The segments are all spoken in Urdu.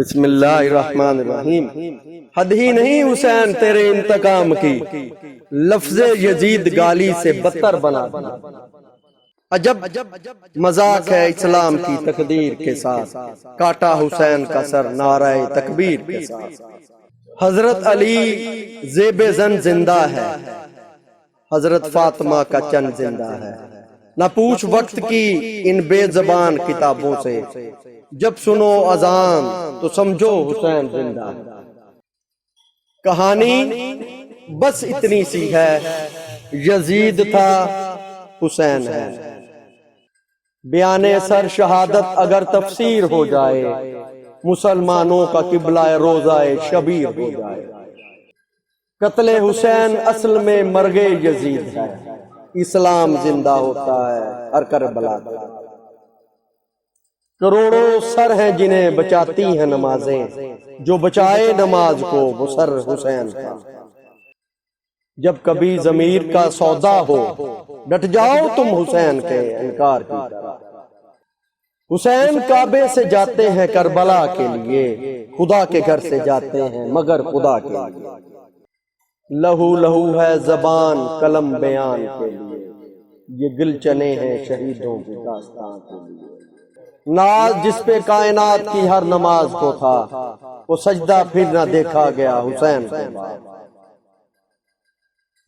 بسم اللہ الرحمن الرحیم۔ حد ہی نہیں حسین تیرے انتقام کی، لفظ یزید گالی سے بدتر بنا دیا۔ عجب مذاق ہے اسلام کی تقدیر کے ساتھ، کاٹا حسین کا سر نعرہ تکبیر کے ساتھ۔ حضرت علی زیب زن زندہ ہے، حضرت فاطمہ کا چن زندہ ہے۔ نہ پوچھ وقت کی ان بے زبان کتابوں سے، جب سنو اذان تو سمجھو حسین زندہ ہے۔ کہانی بس اتنی سی ہے، یزید تھا حسین ہے۔ بیان سر شہادت اگر تفسیر ہو جائے، مسلمانوں کا قبلہ روضہ شبیر ہو جائے۔ قتل حسین اصل میں مرگ یزید ہے، اسلام زندہ ہوتا ہے ہر کربلا کا۔ کروڑوں سر ہیں جنہیں بچاتی ہیں نمازیں، جو بچائے نماز کو وہ سر حسین کا۔ جب کبھی ضمیر کا سودا ہو، ڈٹ جاؤ تم حسین کے انکار کی طرح۔ حسین کعبے سے جاتے ہیں کربلا کے لیے، خدا کے گھر سے جاتے ہیں مگر خدا کے لیے۔ لہو لہو ہے زبان قلم بیان کے لیے، یہ گل چنے ہیں شہیدوں کی داستان کے لیے۔ ناز جس پہ کائنات کی ہر نماز کو تھا، وہ سجدہ پھر نہ دیکھا گیا حسین کے بعد۔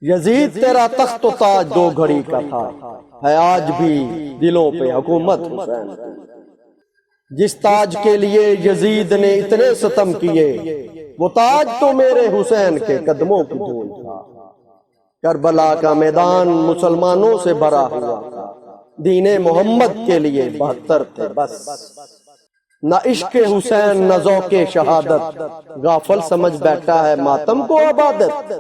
یزید تیرا تخت و تاج دو گھڑی کا تھا، ہے آج بھی دلوں پہ حکومت حسین کی۔ جس تاج کے لیے یزید نے اتنے ستم کیے، وہ تاج تو میرے حسین کے قدموں کی دھول تھا۔ کربلا کا میدان مسلمانوں سے بھرا ہوا تھا، دین محمد کے لیے 72 تھے بس۔ نہ عشق حسین نہ ذوق شہادت، غافل سمجھ بیٹھا ہے ماتم کو عبادت۔